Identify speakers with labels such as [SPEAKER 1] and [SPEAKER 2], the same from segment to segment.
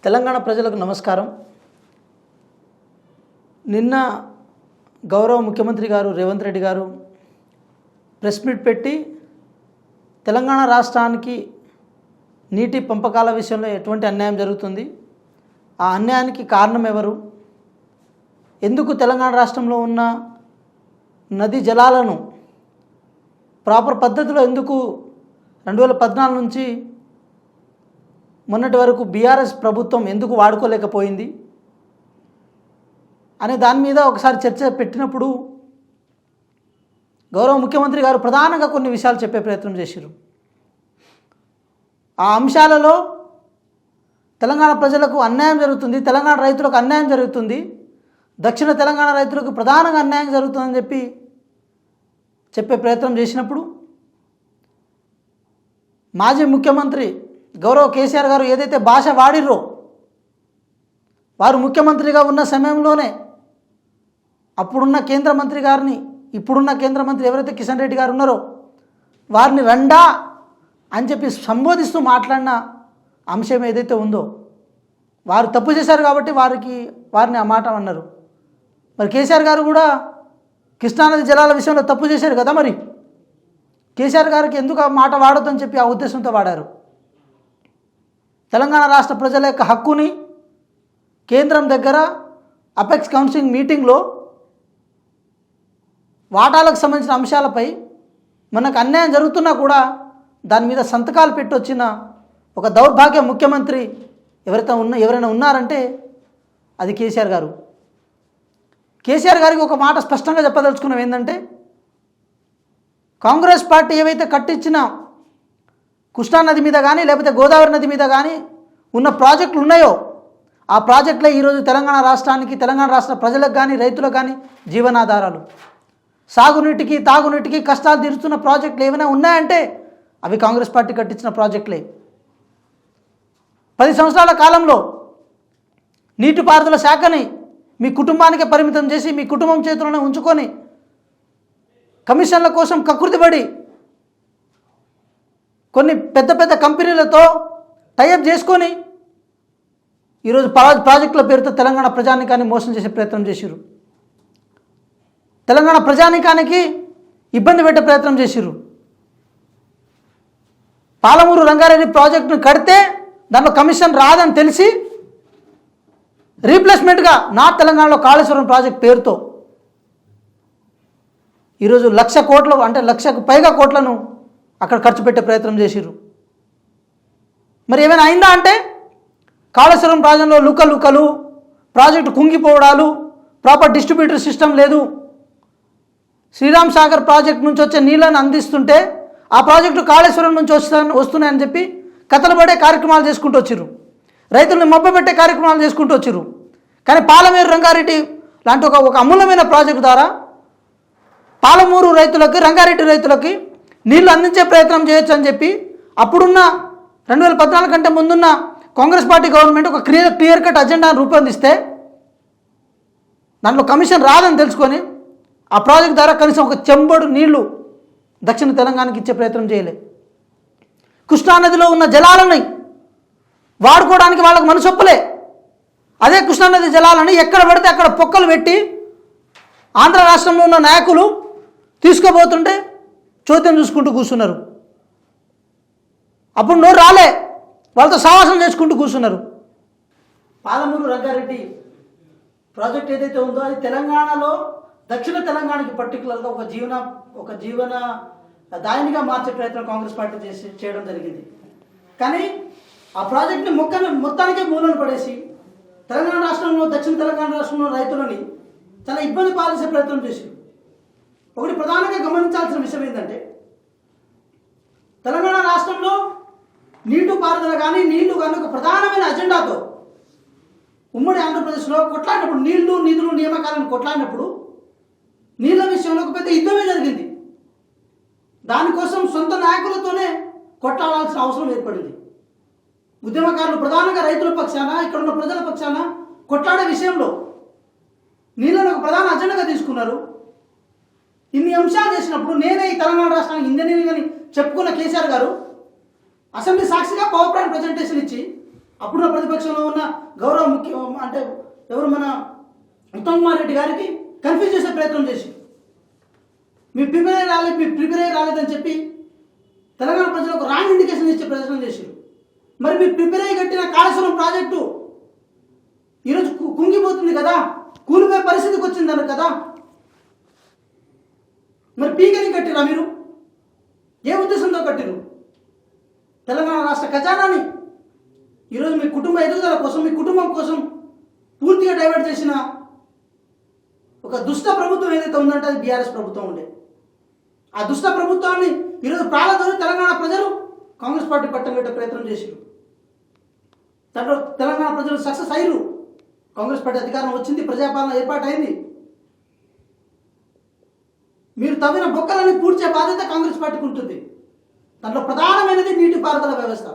[SPEAKER 1] తెలంగాణ ప్రజలకు నమస్కారం. నిన్న గౌరవ ముఖ్యమంత్రి గారు రేవంత్ రెడ్డి గారు ప్రెస్ మీట్ పెట్టి తెలంగాణ రాష్ట్రానికి నీటి పంపకాల విషయంలో ఎటువంటి అన్యాయం జరుగుతుంది, ఆ అన్యాయానికి కారణం ఎవరు, ఎందుకు తెలంగాణ రాష్ట్రంలో ఉన్న నదీ జలాలను ప్రాపర్ పద్ధతిలో ఎందుకు 2014 నుంచి మొన్నటి వరకు బీఆర్ఎస్ ప్రభుత్వం ఎందుకు వాడుకోలేకపోయింది అనే దాని మీద ఒకసారి చర్చ పెట్టినప్పుడు గౌరవ ముఖ్యమంత్రి గారు ప్రధానంగా కొన్ని విషయాలు చెప్పే ప్రయత్నం చేశారు. ఆ అంశాలలో తెలంగాణ ప్రజలకు అన్యాయం జరుగుతుంది, తెలంగాణ రైతులకు అన్యాయం జరుగుతుంది, దక్షిణ తెలంగాణ రైతులకు ప్రధానంగా అన్యాయం జరుగుతుందని చెప్పే ప్రయత్నం చేసినప్పుడు మాజీ ముఖ్యమంత్రి గౌరవ కేసీఆర్ గారు ఏదైతే భాష వాడిర్రో, వారు ముఖ్యమంత్రిగా ఉన్న సమయంలోనే అప్పుడున్న కేంద్ర మంత్రి గారిని, ఇప్పుడున్న కేంద్ర మంత్రి ఎవరైతే కిషన్ రెడ్డి గారు ఉన్నారో వారిని రండా అని చెప్పి సంబోధిస్తూ మాట్లాడిన అంశం ఏదైతే ఉందో, వారు తప్పు చేశారు కాబట్టి వారిని ఆ మాట అన్నారు. మరి కేసీఆర్ గారు కూడా కృష్ణానది జలాల విషయంలో తప్పు చేశారు కదా, మరి కేసీఆర్ గారికి ఎందుకు ఆ మాట వాడొద్దని చెప్పి ఆ ఉద్దేశంతో వాడారు. తెలంగాణ రాష్ట్ర ప్రజల యొక్క హక్కుని కేంద్రం దగ్గర అపెక్స్ కౌన్సిల్ మీటింగ్లో వాటాలకు సంబంధించిన అంశాలపై మనకు అన్యాయం జరుగుతున్నా కూడా దాని మీద సంతకాలు పెట్టొచ్చిన ఒక దౌర్భాగ్య ముఖ్యమంత్రి ఎవరైనా ఉన్నారంటే అది కేసీఆర్ గారు. కేసీఆర్ గారికి ఒక మాట స్పష్టంగా చెప్పదలుచుకున్నాం ఏంటంటే, కాంగ్రెస్ పార్టీ ఏవైతే కట్టించిన కృష్ణానది మీద కానీ లేకపోతే గోదావరి నది మీద కానీ ఉన్న ప్రాజెక్టులు ఉన్నాయో, ఆ ప్రాజెక్టులే ఈరోజు తెలంగాణ రాష్ట్రానికి, తెలంగాణ రాష్ట్ర ప్రజలకు కానీ రైతులకు కానీ జీవనాధారాలు. సాగునీటికి తాగునీటికి కష్టాలు తీరుస్తున్న ప్రాజెక్టులు ఏమైనా ఉన్నాయంటే అవి కాంగ్రెస్ పార్టీ కట్టించిన ప్రాజెక్టులే. 10 సంవత్సరాల కాలంలో నీటిపారుదల శాఖని మీ కుటుంబానికే పరిమితం చేసి మీ కుటుంబం చేతుల్లోనే ఉంచుకొని కమిషన్ల కోసం కకృతిపడి కొన్ని పెద్ద పెద్ద కంపెనీలతో టైఅప్ చేసుకొని ఈరోజు ప్రాజెక్టుల పేరుతో తెలంగాణ ప్రజానీకాన్ని మోసం చేసే ప్రయత్నం చేసిరు. తెలంగాణ ప్రజానీకానికి ఇబ్బంది పెట్టే ప్రయత్నం చేసిరు. పాలమూరు రంగారెడ్డి ప్రాజెక్టును కడితే దాంట్లో కమిషన్ రాదని తెలిసి రీప్లేస్మెంట్గా నార్త్ తెలంగాణలో కాళేశ్వరం ప్రాజెక్ట్ పేరుతో ఈరోజు 1,00,000 కోట్లు అంటే 1,00,000కు పైగా కోట్లను అక్కడ ఖర్చు పెట్టే ప్రయత్నం చేసిరు. మరి ఏమైనా అయిందా అంటే కాళేశ్వరం ప్రాజెక్టులో లుకలు ప్రాజెక్టు కుంగిపోవడాలు, ప్రాపర్ డిస్ట్రిబ్యూటర్ సిస్టమ్ లేదు, శ్రీరామ్ సాగర్ ప్రాజెక్టు నుంచి వచ్చే నీళ్ళను అందిస్తుంటే ఆ ప్రాజెక్టు కాళేశ్వరం నుంచి వస్తున్నాయని చెప్పి కథలు పడే కార్యక్రమాలు చేసుకుంటూ వచ్చిర్రు, రైతులను మభ్యపెట్టే కార్యక్రమాలు చేసుకుంటూ వచ్చిర్రు. కానీ పాలమూరు రంగారెడ్డి లాంటి ఒక అమూల్యమైన ప్రాజెక్టు ద్వారా పాలమూరు రైతులకి, రంగారెడ్డి రైతులకి నీళ్లు అందించే ప్రయత్నం చేయొచ్చు అని చెప్పి అప్పుడున్న 2014 కంటే ముందున్న కాంగ్రెస్ పార్టీ గవర్నమెంట్ ఒక క్లియర్ కట్ అజెండాను రూపొందిస్తే దాంట్లో కమిషన్ రాదని తెలుసుకొని ఆ ప్రాజెక్ట్ ద్వారా కనీసం ఒక చెంబడు నీళ్లు దక్షిణ తెలంగాణకి ఇచ్చే ప్రయత్నం చేయలే. కృష్ణానదిలో ఉన్న జలాలని వాడుకోవడానికి వాళ్ళకు మనసొప్పలే. అదే కృష్ణానది జలాలని ఎక్కడ పడితే అక్కడ పొక్కలు పెట్టి ఆంధ్ర రాష్ట్రంలో ఉన్న నాయకులు తీసుకోబోతుంటే చోద్యం చూసుకుంటూ కూర్చున్నారు. అప్పుడు నోరు రాలే, వాళ్ళతో సమాసం చేసుకుంటూ కూర్చున్నారు. పాలమూరు రంగారెడ్డి ప్రాజెక్ట్ ఏదైతే ఉందో అది తెలంగాణలో దక్షిణ తెలంగాణకి పర్టికులర్గా ఒక జీవన దాయినిగా మార్చే ప్రయత్నం కాంగ్రెస్ పార్టీ చేయడం జరిగింది. కానీ ఆ ప్రాజెక్ట్ని మొత్తానికే మూలన పడేసి తెలంగాణ రాష్ట్రంలో, దక్షిణ తెలంగాణ రాష్ట్రంలో రైతులని చాలా ఇబ్బంది పాల్చేసే ప్రయత్నం చేసి, ఒకటి ప్రధానంగా గమనించాల్సిన విషయం ఏంటంటే, తెలంగాణ రాష్ట్రంలో నీటిపారుదల కానీ నీళ్లు కానీ ఒక ప్రధానమైన అజెండాతో ఉమ్మడి ఆంధ్రప్రదేశ్లో కొట్లాడినప్పుడు, నీళ్లు నిధులు నియామకాలను కొట్లాడినప్పుడు నీళ్ల విషయంలో ఒక పెద్ద యుద్ధమే జరిగింది. దానికోసం సొంత నాయకులతోనే కొట్లాడాల్సిన అవసరం ఏర్పడింది. ఉద్యమకారులు ప్రధానంగా రైతుల పక్షాన, ఇక్కడ ఉన్న ప్రజల పక్షాన కొట్లాడే విషయంలో నీళ్లను ఒక ప్రధాన అజెండాగా తీసుకున్నారు. ఇన్ని అంశాలు చేసినప్పుడు నేనే ఈ తెలంగాణ రాష్ట్రానికి ఇంజనీరింగ్ అని చెప్పుకున్న కేసీఆర్ గారు అసెంబ్లీ సాక్షిగా పవర్ పాయింట్ ప్రజెంటేషన్ ఇచ్చి అప్పుడున్న ప్రతిపక్షంలో ఉన్న గౌరవ ముఖ్య అంటే ఎవరు మన ఉత్తమ్ కుమార్ రెడ్డి గారికి కన్ఫ్యూజ్ చేసే ప్రయత్నం చేసి మీరు ప్రిపేర్ అయ్యి రాలేదని చెప్పి తెలంగాణ ప్రజలకు రాంగ్ ఇండికేషన్ ఇచ్చే ప్రయత్నం చేశారు. మరి మీరు ప్రిపేర్ అయ్యి కట్టిన కాళేశ్వరం ప్రాజెక్టు ఈరోజు కుంగిపోతుంది కదా, కూలిపోయే పరిస్థితికి వచ్చిందన్న కదా. మరి పీకని కట్టిరా మీరు? ఏ ఉద్దేశంతో కట్టిరు? తెలంగాణ రాష్ట్ర ఖజానాని ఈరోజు మీ కుటుంబ ఎదుగుదల కోసం, మీ కుటుంబం కోసం పూర్తిగా డైవర్ట్ చేసిన ఒక దుష్ట ప్రభుత్వం ఏదైతే ఉందంటే అది బీఆర్ఎస్ ప్రభుత్వం ఉండే. ఆ దుష్ట ప్రభుత్వాన్ని ఈరోజు ప్రాణంతో తెలంగాణ ప్రజలు కాంగ్రెస్ పార్టీ పట్టం పెట్టే ప్రయత్నం చేశారు. దాంట్లో తెలంగాణ ప్రజలు సక్సెస్ అయ్యారు. కాంగ్రెస్ పార్టీ అధికారం వచ్చింది, ప్రజాపాలన ఏర్పాటైంది. మీరు తవ్విన బొక్కలని పూడ్చే బాధ్యత కాంగ్రెస్ పార్టీకి ఉంటుంది. దాంట్లో ప్రధానమైనది నీటిపారుదల వ్యవస్థ.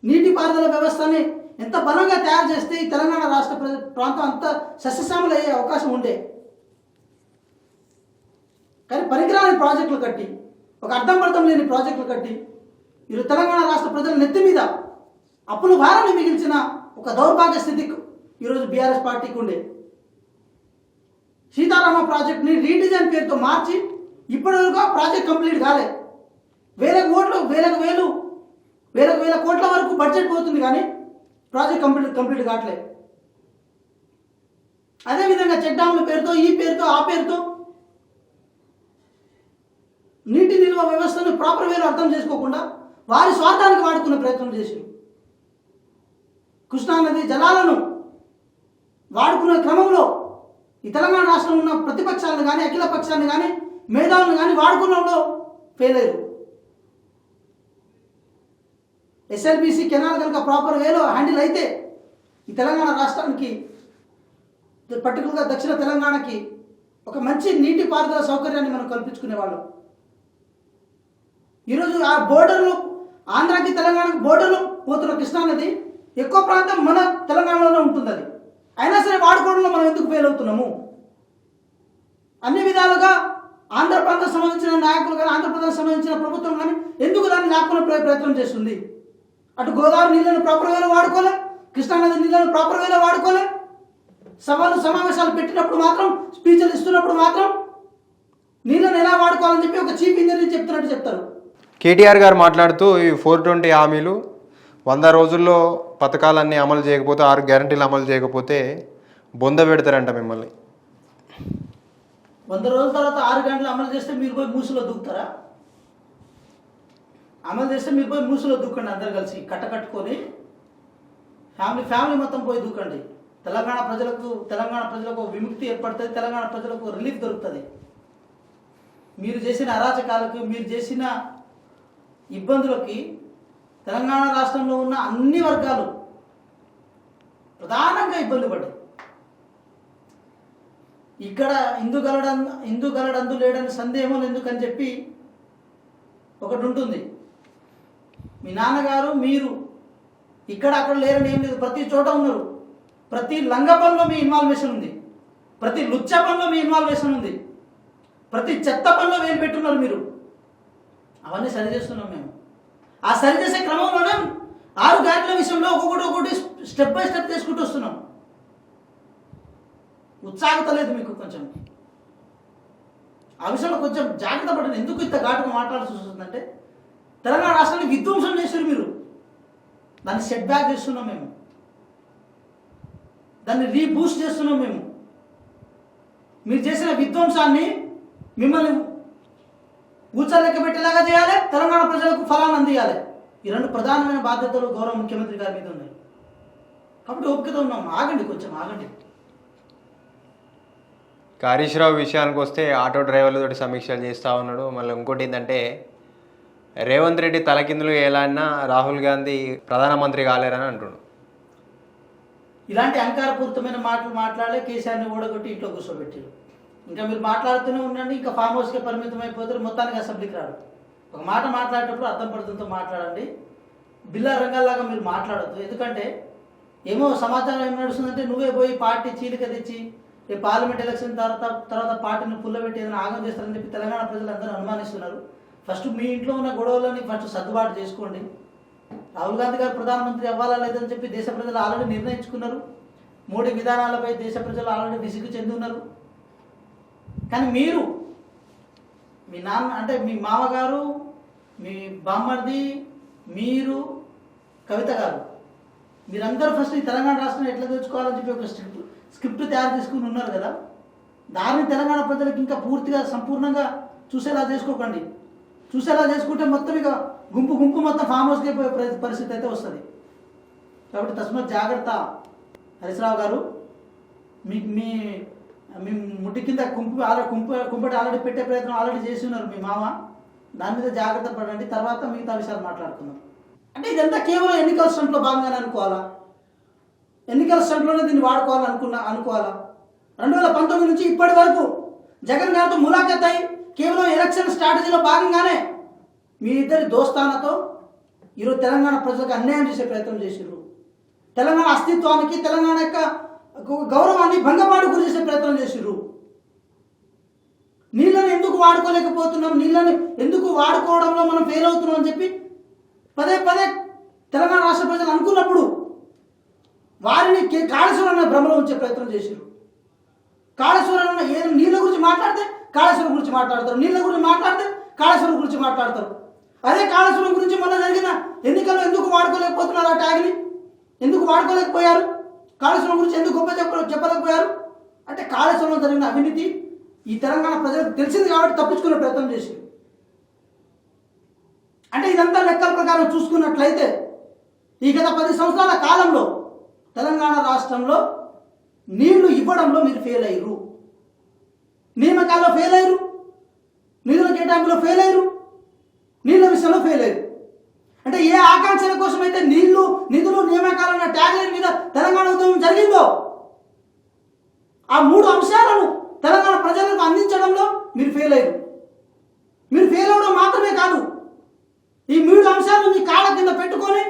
[SPEAKER 1] నీటిపారుదల వ్యవస్థని ఎంత బలంగా తయారు చేస్తే ఈ తెలంగాణ రాష్ట్ర ప్రాంతం అంత సస్యశ్యామలు అయ్యే అవకాశం ఉండే. కానీ పనికిరాని ప్రాజెక్టులు కట్టి, ఒక అర్థం పర్థం లేని ప్రాజెక్టులు కట్టి ఈరోజు తెలంగాణ రాష్ట్ర ప్రజల నెత్తి మీద అప్పుల భారాన్ని మిగిల్చిన ఒక దౌర్భాగ్య స్థితికి ఈరోజు బీఆర్ఎస్ పార్టీకి ఉండే. సీతారామ ప్రాజెక్ట్ని రీడిజైన్ పేరుతో మార్చి ఇప్పటివరకు ఆ ప్రాజెక్ట్ కంప్లీట్ కాలే. వేల కోట్ల వరకు బడ్జెట్ పోతుంది కానీ ప్రాజెక్ట్ కంప్లీట్ కావట్లేదు. అదేవిధంగా చెక్ డ్యామ్ల పేరుతో, ఈ పేరుతో, ఆ పేరుతో నీటి నిల్వ వ్యవస్థను ప్రాపర్ వేలో అర్థం చేసుకోకుండా వారి స్వార్థానికి వాడుకునే ప్రయత్నం చేశారు. కృష్ణానది జలాలను వాడుకునే క్రమంలో ఈ తెలంగాణ రాష్ట్రంలో ఉన్న ప్రతిపక్షాలను కానీ, అఖిల పక్షాన్ని కానీ, మేధావులను కానీ వాడుకున్నప్పుడు ఫెయిల్ అయ్యారు. ఎస్ఎల్బిసి కెనాల్ కనుక ప్రాపర్ వేలో హ్యాండిల్ అయితే ఈ తెలంగాణ రాష్ట్రానికి, పర్టికులర్గా దక్షిణ తెలంగాణకి ఒక మంచి నీటి పారుదల సౌకర్యాన్ని మనం కల్పించుకునేవాళ్ళం. ఈరోజు ఆ బోర్డర్లో, ఆంధ్రాకి తెలంగాణకి బోర్డర్లో పోతున్న కృష్ణానది ఎక్కువ ప్రాంతం మన తెలంగాణలోనే ఉంటుంది. అది అయినా సరే వాడుకోవడంలో మనం ఎందుకు ఫెయిల్ అవుతున్నాము? అన్ని విధాలుగా ఆంధ్ర ప్రాంతం సంబంధించిన నాయకులు కానీ, ఆంధ్రప్రదేశ్ సంబంధించిన ప్రభుత్వం కానీ ఎందుకు దాన్ని లాక్కునే ప్రయత్నం చేస్తుంది? అటు గోదావరి నీళ్ళను ప్రాపర్ వేలో వాడుకోలే, కృష్ణానది నీళ్ళను ప్రాపర్ వేలో వాడుకోలే. సమావేశాలు పెట్టినప్పుడు మాత్రం, స్పీచ్లు ఇస్తున్నప్పుడు మాత్రం నీళ్ళను ఎలా వాడుకోవాలని చెప్పి ఒక చీఫ్ ఇంజనీర్ చెప్తున్నట్టు చెప్తారు.
[SPEAKER 2] కేటీఆర్ గారు మాట్లాడుతూ ఈ 420 హామీలు 100 రోజుల్లో పథకాలన్నీ అమలు చేయకపోతే, 6 గ్యారంటీలు అమలు చేయకపోతే బొంద పెడతారంట మిమ్మల్ని.
[SPEAKER 1] 100 రోజుల తర్వాత 6 గంటలు అమలు చేస్తే మీరు పోయి మూసులో దూకుతారా? అమలు చేస్తే మీరు పోయి మూసులో దూకండి, అందరు కలిసి కట్టుకొని ఫ్యామిలీ మొత్తం పోయి దూకండి. తెలంగాణ ప్రజలకు విముక్తి ఏర్పడుతుంది, తెలంగాణ ప్రజలకు రిలీఫ్ దొరుకుతుంది. మీరు చేసిన అరాచకాలకు, మీరు చేసిన ఇబ్బందులకి తెలంగాణ రాష్ట్రంలో ఉన్న అన్ని వర్గాలు ప్రధానంగా ఇబ్బంది పడ్డాయి. ఇక్కడ ఇందు గలడందు లేడని సందేహం ఎందుకని చెప్పి ఒకటి ఉంటుంది. మీ నాన్నగారు, మీరు ఇక్కడ అక్కడ లేరని ఏం లేదు, ప్రతి చోట ఉన్నారు. ప్రతి లంగ పనిలో మీ ఇన్వాల్వేషన్ ఉంది, ప్రతి లుచ్చ పనిలో మీ ఇన్వాల్వేషన్ ఉంది, ప్రతి చెత్త పనిలో వేలు పెట్టున్నారు మీరు. అవన్నీ సరిచేస్తున్నాం మేము. ఆ సరిచేసే క్రమంలోనే 6 గ్యారెంటీల విషయంలో ఒక్కొక్కటి స్టెప్ బై స్టెప్ చేసుకుంటూ వస్తున్నాం. ఉత్సాహత లేదు మీకు కొంచెం. ఆ విషయంలో కొంచెం జాగ్రత్త పడండి. ఎందుకు ఇంత ఘాటుగా మాట్లాడాల్సి వస్తుందంటే, తెలంగాణ రాష్ట్రాన్ని విధ్వంసం చేశారు మీరు, దాన్ని సెట్ బ్యాక్ చేస్తున్నాం మేము, దాన్ని రీబూస్ట్ చేస్తున్నాం మేము. మీరు చేసిన విధ్వంసాన్ని మిమ్మల్ని ఊచలెక్క పెట్టేలాగా చేయాలి, తెలంగాణ ప్రజలకు ఫలాన్ని అందియాలి. ఈ 2 ప్రధానమైన బాధ్యతలు గౌరవ ముఖ్యమంత్రి గారి మీద ఉన్నాయి. కాబట్టి ఓపికతో ఉన్నాం. ఆగండి, కొంచెం ఆగండి.
[SPEAKER 2] హరీష్ రావు విషయానికి వస్తే ఆటో డ్రైవర్లతోటి సమీక్షలు చేస్తూ ఉన్నాడు. మళ్ళీ ఇంకోటి ఏంటంటే, రేవంత్ రెడ్డి తలకిందులు ఎలాన్నా రాహుల్ గాంధీ ప్రధానమంత్రి కాలేరని అంటున్నాడు.
[SPEAKER 1] ఇలాంటి అహంకారపూరితమైన మాటలు మాట్లాడే కేసీఆర్ని ఓడగొట్టి ఇంట్లో కూర్చోబెట్టారు. ఇంకా మీరు మాట్లాడుతూనే ఉండండి, ఇంకా ఫామ్ హౌస్కే పరిమితం అయిపోతారు, మొత్తానికి అసెంబ్లీకి రాడు. ఒక మాట మాట్లాడేటప్పుడు అర్థం పడుతుందో మాట్లాడండి. బిల్లా రంగాల్లాగా మీరు మాట్లాడద్దు. ఎందుకంటే ఏమో సమాచారం ఏం నడుస్తుందంటే, నువ్వే పోయి పార్టీ చీలిక తెచ్చి రేపు పార్లమెంట్ ఎలక్షన్ తర్వాత పార్టీని పుల్లబెట్టి ఏదైనా ఆగం చేస్తారని చెప్పి తెలంగాణ ప్రజలందరూ అనుమానిస్తున్నారు. ఫస్ట్ మీ ఇంట్లో ఉన్న గొడవలని ఫస్ట్ సర్దుబాటు చేసుకోండి. రాహుల్ గాంధీ గారు ప్రధానమంత్రి అవ్వాలా లేదని చెప్పి దేశ ప్రజలు ఆల్రెడీ నిర్ణయించుకున్నారు. మోడీ విధానాలపై దేశ ప్రజలు ఆల్రెడీ విసుగు చెంది ఉన్నారు. కానీ మీరు, మీ నాన్న అంటే మీ మామగారు, మీ బామ్మర్ది, మీరు, కవిత గారు, మీరందరూ ఫస్ట్ ఈ తెలంగాణ రాష్ట్రాన్ని ఎట్లా తెచ్చుకోవాలని చెప్పి ఒక స్క్రిప్ట్ తయారు చేసుకుని ఉన్నారు కదా. దాన్ని తెలంగాణ ప్రజలకు ఇంకా పూర్తిగా సంపూర్ణంగా చూసేలా చేసుకోకండి. చూసేలా చేసుకుంటే మొత్తం ఇక గుంపు గుంపు మొత్తం ఫామ్ హౌస్కి అయిపోయే పరిస్థితి అయితే వస్తుంది. కాబట్టి తస్మాత్ జాగ్రత్త. హరీశ్రావు గారు, మీ మీ మీ ముట్టి కింద కుంపటి ఆల్రెడీ పెట్టే ప్రయత్నం ఆల్రెడీ చేసి ఉన్నారు మీ మామ. దాని మీద జాగ్రత్త పడండి. తర్వాత మిగతా విషయాలు మాట్లాడుకుందాం. అంటే ఇదంతా కేవలం ఎన్నికల స్టంట్లో భాగంగానే అనుకోవాలా? ఎన్నికల స్టంట్లోనే దీన్ని అనుకోవాలా? 2019 నుంచి ఇప్పటి వరకు జగన్ గారితో ములాఖత్ అయి కేవలం ఎలక్షన్ స్ట్రాటజీలో భాగంగానే మీ ఇద్దరి దోస్తానతో ఈరోజు తెలంగాణ ప్రజలకు అన్యాయం చేసే ప్రయత్నం చేసిర్రు. తెలంగాణ అస్తిత్వానికి, తెలంగాణ యొక్క గౌరవాన్ని భంగపాటు గురి చేసే ప్రయత్నం చేసిర్రు. నీళ్ళని ఎందుకు వాడుకోలేకపోతున్నాం, నీళ్ళని ఎందుకు వాడుకోవడంలో మనం ఫెయిల్ అవుతున్నాం అని చెప్పి పదే పదే తెలంగాణ రాష్ట్ర ప్రజలు అనుకున్నప్పుడు వారిని కాళేశ్వరం అనే భ్రమలో ఉంచే ప్రయత్నం చేసిర్రు. కాళేశ్వరం ఏదో నీళ్ళ గురించి మాట్లాడితే కాళేశ్వరం గురించి మాట్లాడతారు, నీళ్ళ గురించి మాట్లాడితే కాళేశ్వరం గురించి మాట్లాడతారు. అదే కాళేశ్వరం గురించి మొన్న జరిగిన ఎన్నికల్లో ఎందుకు వాడుకోలేకపోతున్నారు? ఆ ట్యాగ్ని ఎందుకు వాడుకోలేకపోయారు? కాళేశ్వరం గురించి ఎందుకు గొప్ప చెప్పలేకపోయారు? అంటే కాళేశ్వరంలో జరిగిన అవినీతి ఈ తెలంగాణ ప్రజలకు తెలిసింది కాబట్టి తప్పించుకునే ప్రయత్నం చేసింది. అంటే ఇదంతా లెక్కల ప్రకారం చూసుకున్నట్లయితే ఈ గత 10 సంవత్సరాల కాలంలో తెలంగాణ రాష్ట్రంలో నీళ్లు ఇవ్వడంలో మీరు ఫెయిల్ అయ్యారు. నియామకాల్లో ఫెయిల్ అయ్యారు, నిధుల కేటాయింపులో ఫెయిల్ అయ్యారు, నీళ్ళ విషయంలో ఫెయిల్ అయ్యారు. అంటే ఏ ఆకాంక్షల కోసం అయితే నీళ్లు, నిధులు, నియామకాలు అన్న ట్యాగ్లైన్ మీద తెలంగాణ ఉద్యమం జరిగిందో ఆ 3 అంశాలను తెలంగాణ ప్రజలకు అందించడంలో మీరు ఫెయిల్ అయ్యారు. మీరు ఫెయిల్ అవడం మాత్రమే కాదు, ఈ 3 అంశాలను మీ కాళ్ళ కింద పెట్టుకొని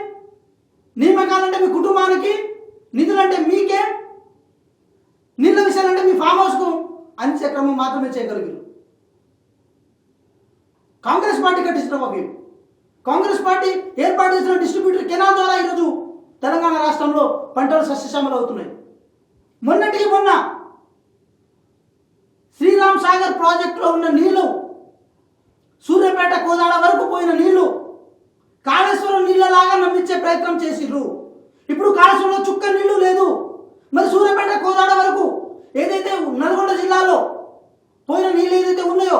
[SPEAKER 1] నియామకాలంటే మీ కుటుంబానికి, నిధులంటే మీకే, నీళ్ళ విషయాలంటే మీ ఫామ్ హౌస్కు అందించే క్రమం మాత్రమే చేయగలిగారు. కాంగ్రెస్ పార్టీ కట్టించిన అవి కాంగ్రెస్ పార్టీ ఏర్పాటు చేసిన డిస్ట్రిబ్యూటర్ కెనాల్ ద్వారా ఈరోజు తెలంగాణ రాష్ట్రంలో పంటలు సస్యశ్యామలు అవుతున్నాయి. మొన్నటికి మొన్న శ్రీరామ్ సాగర్ ప్రాజెక్టులో ఉన్న నీళ్లు, సూర్యాపేట కోదాడ వరకు పోయిన నీళ్లు కాళేశ్వరం నీళ్ళలాగా నమ్మించే ప్రయత్నం చేసిర్రు. ఇప్పుడు కాళేశ్వరంలో చుక్క నీళ్లు లేదు. మరి సూర్యాపేట కోదాడ వరకు ఏదైతే నల్గొండ జిల్లాలో పోయిన నీళ్ళు ఏదైతే ఉన్నాయో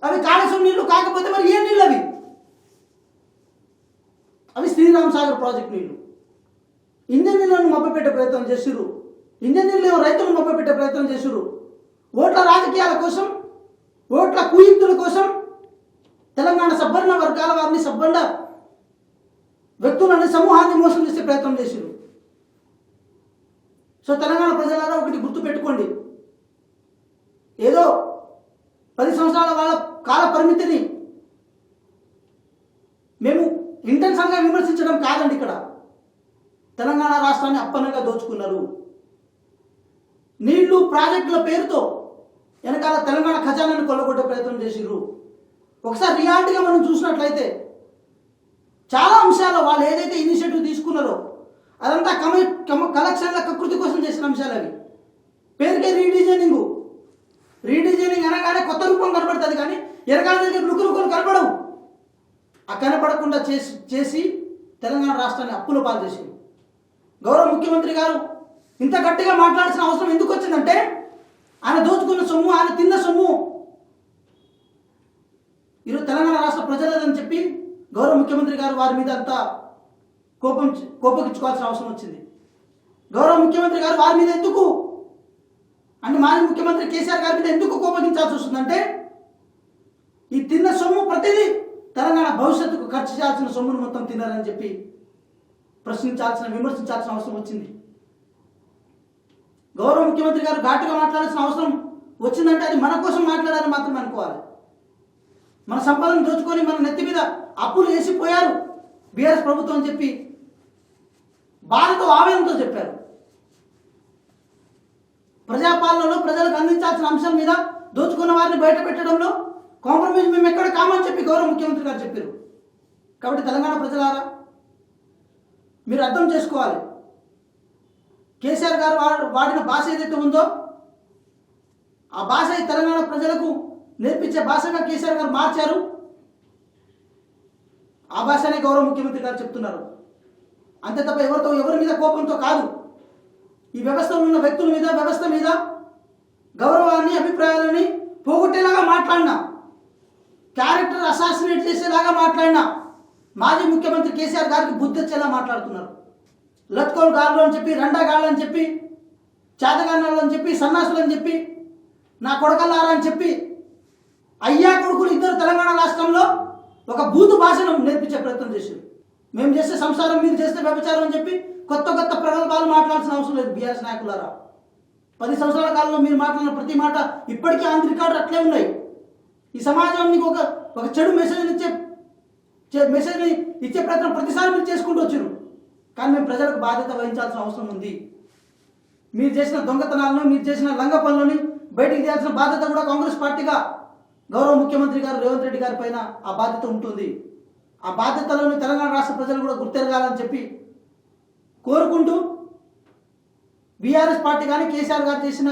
[SPEAKER 1] అవి కాళేశ్వరం నీళ్లు కాకపోతే మరి ఏ నీళ్ళు అవి? అవి శ్రీరామ్ సాగర్ ప్రాజెక్ట్ నీళ్లు. ఇంజన్ నీళ్ళను మభ్యపెట్టే ప్రయత్నం చేసిర్రు. ఇంజన్ నీళ్ళు రైతులను మభ్యపెట్టే ప్రయత్నం చేసిర్రు. ఓట్ల రాజకీయాల కోసం, ఓట్ల కుయుక్తుల కోసం తెలంగాణ సబ్బన్న వర్గాల వారిని, సబ్బండ వ్యక్తులని, సమూహాన్ని మోసం చేసే ప్రయత్నం చేసిర్రు. సో తెలంగాణ ప్రజలారా ఒకటి గుర్తు పెట్టుకోండి, ఏదో 10 సంవత్సరాల వాళ్ళ కాల పరిమితిని మేము ఇంటెన్షన్గా విమర్శించడం కాదండి. ఇక్కడ తెలంగాణ రాష్ట్రాన్ని అప్పనంగా దోచుకున్నారు. నీళ్లు ప్రాజెక్టుల పేరుతో వెనకాల తెలంగాణ ఖజానాన్ని కొల్లగొట్టే ప్రయత్నం చేసిర్రు. ఒకసారి రియాలిటీగా మనం చూసినట్లయితే చాలా అంశాలు వాళ్ళు ఏదైతే ఇనిషియేటివ్ తీసుకున్నారో అదంతా కలెక్షన్ల కకృతి కోసం చేసిన అంశాలు అవి. పేరుకే రీడిజైనింగ్ అనగానే కొత్త రూపం కనబడుతుంది, కానీ ఎరకాల దగ్గర లుకులు కనపడవు. ఆ కనపడకుండా చేసి తెలంగాణ రాష్ట్రాన్ని అప్పుల పాలు చేసింది. గౌరవ ముఖ్యమంత్రి గారు ఇంత గట్టిగా మాట్లాడాల్సిన అవసరం ఎందుకు వచ్చిందంటే ఆయన దోచుకున్న సొమ్ము, ఆయన తిన్న సొమ్ము ఈరోజు తెలంగాణ రాష్ట్ర ప్రజలదని చెప్పి గౌరవ ముఖ్యమంత్రి గారు వారి మీద అంతా కోపగించుకోవాల్సిన అవసరం వచ్చింది. గౌరవ ముఖ్యమంత్రి గారు వారి మీద ఎందుకు అంటే మాజీ ముఖ్యమంత్రి కేసీఆర్ గారి మీద ఎందుకు కోపగించాల్సి వస్తుందంటే ఈ తిన్న సొమ్ము ప్రతిదీ తెలంగాణ భవిష్యత్తుకు ఖర్చు చేయాల్సిన సొమ్మును మొత్తం తిన్నారని చెప్పి విమర్శించాల్సిన అవసరం వచ్చింది. గౌరవ ముఖ్యమంత్రి గారు ఘాటుగా మాట్లాడాల్సిన అవసరం వచ్చిందంటే అది మన కోసం మాట్లాడాలని మాత్రమే అనుకోవాలి. మన సంపదను దోచుకొని మన నెత్తి మీద అప్పులు వేసిపోయారు బీఆర్ఎస్ ప్రభుత్వం అని చెప్పి బాధతో, ఆవేదనతో చెప్పారు. ప్రజాపాలనలో ప్రజలకు అందించాల్సిన అంశం మీద దోచుకున్న వారిని బయట పెట్టడంలో కాంప్రమైజ్ మేము ఎక్కడ కామని చెప్పి గౌరవ ముఖ్యమంత్రి గారు చెప్పారు. కాబట్టి తెలంగాణ ప్రజలారా మీరు అర్థం చేసుకోవాలి. కేసీఆర్ గారు వాడిన భాష ఏదైతే ఉందో ఆ భాష ఈ తెలంగాణ ప్రజలకు నేర్పించే భాషగా కేసీఆర్ గారు మార్చారు. ఆ భాషనే గౌరవ ముఖ్యమంత్రి గారు చెప్తున్నారు. అంతే తప్ప ఎవరి మీద కోపంతో కాదు. ఈ వ్యవస్థలో ఉన్న వ్యక్తుల మీద, వ్యవస్థ మీద గౌరవాన్ని, అభిప్రాయాలని పోగొట్టేలాగా మాట్లాడినా, క్యారెక్టర్ అసాసినేట్ చేసేలాగా మాట్లాడినా మాజీ ముఖ్యమంత్రి కేసీఆర్ గారికి బుద్ధి వచ్చేలా మాట్లాడుతున్నారు. లత్కోల్ గాళ్ళు అని చెప్పి, రండా గాళ్ళు అని చెప్పి, చేతగాళ్ళు అని చెప్పి, సన్నాసులు అని చెప్పి, నా కొడకల్లారా అని చెప్పి అయ్యా కొడుకులు ఇద్దరు తెలంగాణ రాష్ట్రంలో ఒక బూతు భాషను నేర్పించే ప్రయత్నం చేశారు. మేము చేస్తే సంసారం, మీరు చేస్తే వ్యభిచారం అని చెప్పి కొత్త ప్రగల్భాలు మాట్లాడాల్సిన అవసరం లేదు. బీఆర్ఎస్ నాయకులారా, 10 సంవత్సరాల కాలంలో మీరు మాట్లాడిన ప్రతి మాట ఇప్పటికీ ఆన్ రికార్డు అట్లే ఉన్నాయి. ఈ సమాజానికి ఒక చెడు మెసేజ్ని ఇచ్చే ప్రయత్నం ప్రతిసారి మీరు చేసుకుంటూ వచ్చారు. కానీ మేము ప్రజలకు బాధ్యత వహించాల్సిన అవసరం ఉంది. మీరు చేసిన దొంగతనాలను, మీరు చేసిన లంగ పనులని బయటికి తీయాల్సిన బాధ్యత కూడా కాంగ్రెస్ పార్టీగా గౌరవ ముఖ్యమంత్రి గారు రేవంత్ రెడ్డి గారి పైన ఆ బాధ్యత ఉంటుంది. ఆ బాధ్యతలను తెలంగాణ రాష్ట్ర ప్రజలు కూడా గుర్తెరగాలని చెప్పి కోరుకుంటూ, బీఆర్ఎస్ పార్టీ కానీ కేసీఆర్ గారు చేసిన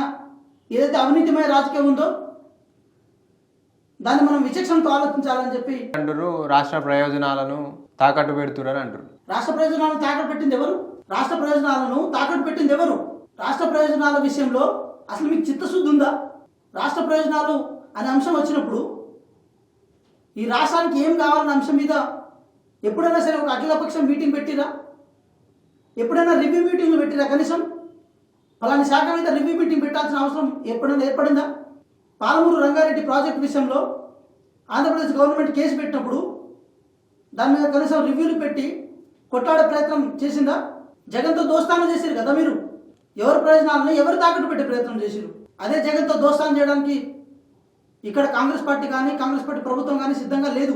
[SPEAKER 1] ఏదైతే అవినీతిమయ రాజకీయం ఉందో దాన్ని మనం విచక్షణతో ఆలోచించాలని చెప్పి
[SPEAKER 2] అంటారు. రాష్ట్ర ప్రయోజనాలను తాకట్టు పెడుతున్నారు అంటారు.
[SPEAKER 1] రాష్ట్ర ప్రయోజనాలను తాకట్టు పెట్టింది ఎవరు? రాష్ట్ర ప్రయోజనాలను తాకట్టు పెట్టింది ఎవరు? రాష్ట్ర ప్రయోజనాల విషయంలో అసలు మీకు చిత్తశుద్ధి ఉందా? రాష్ట్ర ప్రయోజనాలు అనే అంశం వచ్చినప్పుడు ఈ రాష్ట్రానికి ఏం కావాలన్న అంశం మీద ఎప్పుడైనా సరే ఒక అఖిలపక్షం మీటింగ్ పెట్టిరా? ఎప్పుడైనా రివ్యూ మీటింగ్లు పెట్టిరా? కనీసం ఫలాని శాఖ మీద రివ్యూ మీటింగ్ పెట్టాల్సిన అవసరం ఎప్పుడైనా ఏర్పడిందా? పాలమూరు రంగారెడ్డి ప్రాజెక్టు విషయంలో ఆంధ్రప్రదేశ్ గవర్నమెంట్ కేసు పెట్టినప్పుడు దాని మీద కనీసం రివ్యూలు పెట్టి కొట్లాడే ప్రయత్నం చేసిందా? జగన్తో దోస్తానం చేశారు కదా మీరు. ఎవరి ప్రయోజనాలను ఎవరు తాకట్టు పెట్టే ప్రయత్నం చేశారు? అదే జగన్తో దోస్తానం చేయడానికి ఇక్కడ కాంగ్రెస్ పార్టీ కానీ, కాంగ్రెస్ పార్టీ ప్రభుత్వం కానీ సిద్ధంగా లేదు.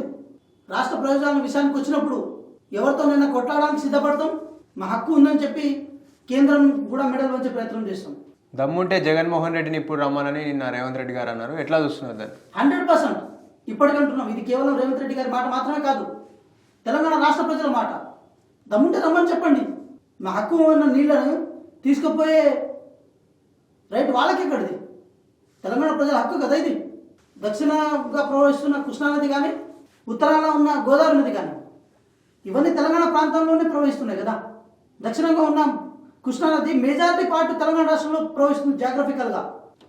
[SPEAKER 1] రాష్ట్ర ప్రయోజనాల విషయానికి వచ్చినప్పుడు ఎవరితోనైనా కొట్లాడడానికి సిద్ధపడతాం. మా హక్కు ఉందని చెప్పి కేంద్రం కూడా మెడల్ వంచే ప్రయత్నం చేస్తాం.
[SPEAKER 2] దమ్ముంటే జగన్మోహన్ రెడ్డిని ఇప్పుడు రమ్మనని నిన్న రేవంత్ రెడ్డి గారు అన్నారు. ఎట్లా చూస్తున్నారు దాన్ని?
[SPEAKER 1] 100% ఇప్పటికంటున్నాం. ఇది కేవలం రేవంత్ రెడ్డి గారి మాట మాత్రమే కాదు, తెలంగాణ రాష్ట్ర ప్రజల మాట. దమ్ముంటే రమ్మని చెప్పండి. మా హక్కు ఉన్న నీళ్లను తీసుకుపోయే రైట్ వాళ్ళకి ఎక్కడిది? తెలంగాణ ప్రజల హక్కు కదా ఇది. దక్షిణంగా ప్రవహిస్తున్న కృష్ణానది కానీ, ఉత్తరాన ఉన్న గోదావరి నది కానీ ఇవన్నీ తెలంగాణ ప్రాంతంలోనే ప్రవహిస్తున్నాయి కదా. దక్షిణంగా ఉన్న కృష్ణానది మెజారిటీ పార్ట్ తెలంగాణ రాష్ట్రంలో ప్రవహిస్తుంది జాగ్రఫికల్గా.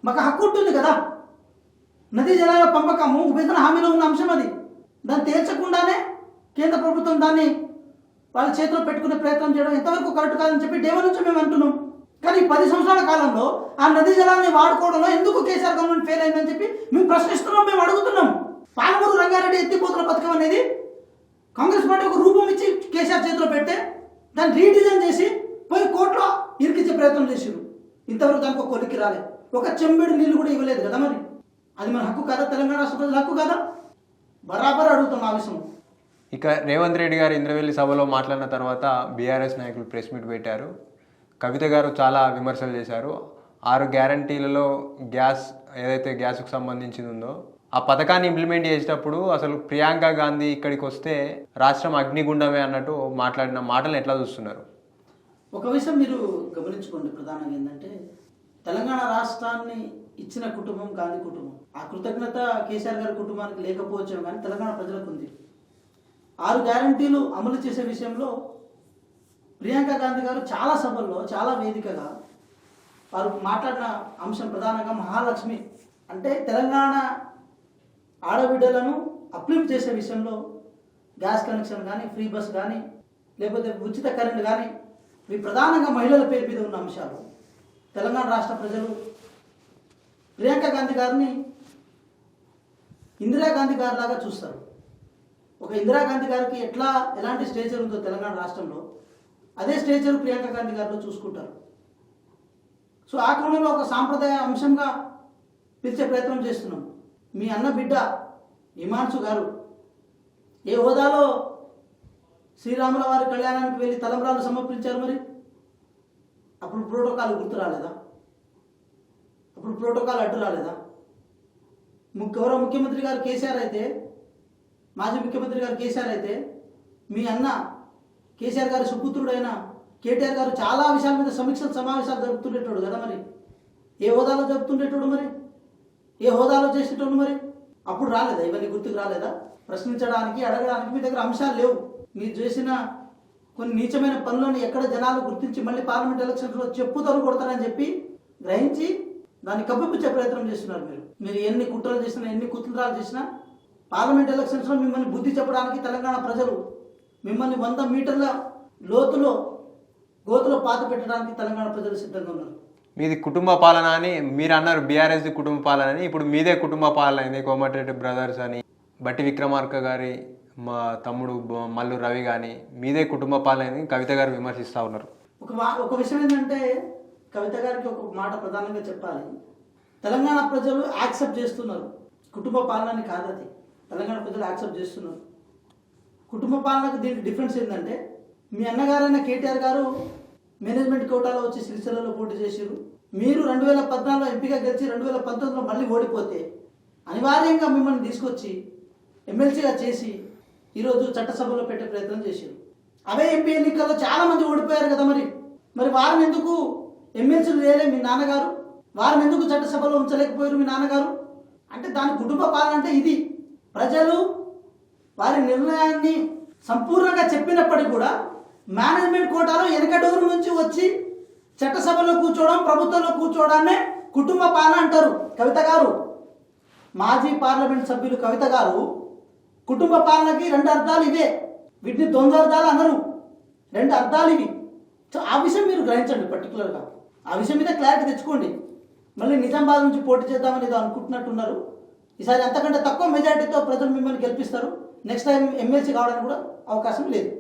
[SPEAKER 1] మాకు హక్కు ఉంటుంది కదా. నదీ జలాల పంపకము విభజన హామీలో ఉన్న అంశం అది. దాన్ని తేల్చకుండానే కేంద్ర ప్రభుత్వం దాన్ని వాళ్ళ చేతిలో పెట్టుకునే ప్రయత్నం చేయడం ఎంతవరకు కరెక్ట్ కాదని చెప్పి డేవ నుంచి మేము అంటున్నాం. కానీ 10 సంవత్సరాల కాలంలో ఆ నదీ జలాన్ని వాడుకోవడంలో ఎందుకు కేసీఆర్ గవర్నమెంట్ ఫెయిల్ అయిందని చెప్పి మేము ప్రశ్నిస్తున్నాం, మేము అడుగుతున్నాం. పాలమూరు రంగారెడ్డి ఎత్తిపోతుల పథకం అనేది కాంగ్రెస్ పార్టీ ఒక రూపం ఇచ్చి కేసీఆర్ చేతిలో పెడితే దాన్ని రీడిజైన్ చేసి పోయి కోర్టులో ఇరికించే ప్రయత్నం చేసారు. ఇంతవరకు దానికి ఒక కొలిక్కి రాలేదు. ఒక చెంబెడు నీళ్ళు కూడా ఇవ్వలేదు కదా. మరి అది మన హక్కు కదా, తెలంగాణ రాష్ట్ర ప్రజల హక్కు కదా. బరాబర్ అడుగుతాం ఆ విషయం.
[SPEAKER 2] ఇక రేవంత్ రెడ్డి గారు ఇంద్రవెల్లి సభలో మాట్లాడిన తర్వాత బీఆర్ఎస్ నాయకులు ప్రెస్ మీట్ పెట్టారు. కవిత గారు చాలా విమర్శలు చేశారు. 6 గ్యారంటీలలో గ్యాస్ ఏదైతే గ్యాస్కు సంబంధించింది ఉందో ఆ పథకాన్ని ఇంప్లిమెంట్ చేసేటప్పుడు అసలు ప్రియాంక గాంధీ ఇక్కడికి వస్తే రాష్ట్రం అగ్నిగుండమే అన్నట్టు మాట్లాడిన మాటలను ఎట్లా చూస్తున్నారు?
[SPEAKER 1] ఒక విషయం మీరు గమనించుకోండి. ప్రధానంగా ఏంటంటే తెలంగాణ రాష్ట్రాన్ని ఇచ్చిన కుటుంబం గాంధీ కుటుంబం. ఆ కృతజ్ఞత కేసీఆర్ గారి కుటుంబానికి లేకపోవచ్చు, కానీ తెలంగాణ ప్రజలకు ఉంది. 6 గ్యారంటీలు అమలు చేసే విషయంలో ప్రియాంక గాంధీ గారు చాలా సభల్లో, చాలా వేదికగా వారు మాట్లాడిన అంశం ప్రధానంగా మహాలక్ష్మి అంటే తెలంగాణ ఆడబిడ్డలను అప్లిఫ్ట్ చేసే విషయంలో గ్యాస్ కనెక్షన్ కానీ, ఫ్రీ బస్ కానీ, లేకపోతే ఉచిత కరెంట్ కానీ, ఇవి ప్రధానంగా మహిళల పేరు మీద ఉన్న అంశాలు. తెలంగాణ రాష్ట్ర ప్రజలు ప్రియాంక గాంధీ గారిని ఇందిరాగాంధీ గారి లాగా చూస్తారు. ఒక ఇందిరాగాంధీ గారికి ఎలాంటి స్టేచర్ ఉందో తెలంగాణ రాష్ట్రంలో, అదే స్టేచర్ ప్రియాంక గాంధీ గారిలో చూసుకుంటారు. సో ఆ కోణంలో ఒక సాంప్రదాయ అంశంగా పిలిచే ప్రయత్నం చేస్తున్నాం. మీ అన్న బిడ్డ హిమాంశు గారు ఏ హోదాలో శ్రీరాముల వారి కళ్యాణానికి వెళ్ళి తలంబ్రాలు సమర్పించారు? మరి అప్పుడు ప్రోటోకాల్ గుర్తు రాలేదా? అప్పుడు ప్రోటోకాల్ అడ్డు రాలేదా? గౌరవ ముఖ్యమంత్రి గారు కేసీఆర్ అయితే, మాజీ ముఖ్యమంత్రి గారు కేసీఆర్ అయితే, మీ అన్న కేసీఆర్ గారి సుపుత్రుడైన కేటీఆర్ గారు చాలా విషయాల మీద సమీక్షలు సమావేశాలు జరుపుతుండేటోడు కదా, మరి ఏ హోదాలో జరుపుతుండేటోడు, మరి ఏ హోదాలో చేసేటోడు, మరి అప్పుడు రాలేదా ఇవన్నీ గుర్తుకు రాలేదా? ప్రశ్నించడానికి అడగడానికి మీ దగ్గర అంశాలు లేవు. మీరు చేసిన కొన్ని నీచమైన పనులను ఎక్కడ జనాలు గుర్తించి మళ్ళీ పార్లమెంట్ ఎలక్షన్స్లో చెప్పుతారు కొడతారని చెప్పి గ్రహించి దాన్ని కప్పిపుచ్చే ప్రయత్నం చేస్తున్నారు. మీరు ఎన్ని కుట్రలు చేసినా ఎన్ని కుతంత్రాలు చేసినా పార్లమెంట్ ఎలక్షన్స్లో మిమ్మల్ని బుద్ధి చెప్పడానికి తెలంగాణ ప్రజలు మిమ్మల్ని 100 మీటర్ల లోతులో గోతులో పాత పెట్టడానికి తెలంగాణ ప్రజలు సిద్ధంగా ఉన్నారు.
[SPEAKER 2] మీది కుటుంబ పాలన అని మీరు అన్నారు, బీఆర్ఎస్ది కుటుంబ పాలన అని. ఇప్పుడు మీదే కుటుంబ పాలన అయింది. కోమటిరెడ్డి బ్రదర్స్ అని, బట్టి విక్రమార్క గారి మా తమ్ముడు మల్లు రవి కానీ మీదే కుటుంబ పాలన అయింది. కవిత గారు విమర్శిస్తూ ఉన్నారు.
[SPEAKER 1] ఒక విషయం ఏంటంటే కవిత గారికి ఒక మాట ప్రధానంగా చెప్పాలి. తెలంగాణ ప్రజలు యాక్సెప్ట్ చేస్తున్నారు, కుటుంబ పాలనని కాదు అది. తెలంగాణ ప్రజలు యాక్సెప్ట్ చేస్తున్నారు. కుటుంబ పాలనకు దీనికి డిఫరెన్స్ ఏంటంటే మీ అన్నగారైన కేటీఆర్ గారు మేనేజ్మెంట్ కోటాలో వచ్చి సిరిసిల్లలో పోటీ చేశారు. మీరు 2014లో ఎంపీగా గెలిచి 2019లో మళ్ళీ ఓడిపోతే అనివార్యంగా మిమ్మల్ని తీసుకొచ్చి ఎమ్మెల్సీగా చేసి ఈరోజు చట్టసభలో పెట్టే ప్రయత్నం చేశారు. అవే ఎంపీ ఎన్నికల్లో చాలామంది ఓడిపోయారు కదా, మరి వారిని ఎందుకు ఎమ్మెల్సీలు వేయలే మీ నాన్నగారు? వారిని ఎందుకు చట్టసభలో ఉంచలేకపోయారు మీ నాన్నగారు? అంటే దాని కుటుంబ పాలన అంటే ఇది. ప్రజలు వారి నిర్ణయాన్ని సంపూర్ణంగా చెప్పినప్పటికీ కూడా మేనేజ్మెంట్ కోటాలో వెనకడూరు నుంచి వచ్చి చట్టసభలో కూర్చోవడం, ప్రభుత్వంలో కూర్చోవడాన్నే కుటుంబ పాలన అంటారు. కవిత గారు, మాజీ పార్లమెంట్ సభ్యులు కవిత గారు, కుటుంబ పాలనకి 2 అర్థాలు ఇవే. వీటిని ద్వంద్వ అర్థాలు అనరు, 2 అర్థాలు ఇవి. సో ఆ విషయం మీరు గ్రహించండి. పర్టికులర్గా ఆ విషయం మీద క్లారిటీ తెచ్చుకోండి. మళ్ళీ నిజామాబాద్ నుంచి పోటీ చేద్దామని ఏదో అనుకుంటున్నట్టున్నారు. ఈసారి అంతకంటే తక్కువ మెజారిటీతో ప్రజలు మిమ్మల్ని గెలిపిస్తారు. నెక్స్ట్ టైం ఎమ్మెల్సీ కావడానికి కూడా అవకాశం లేదు.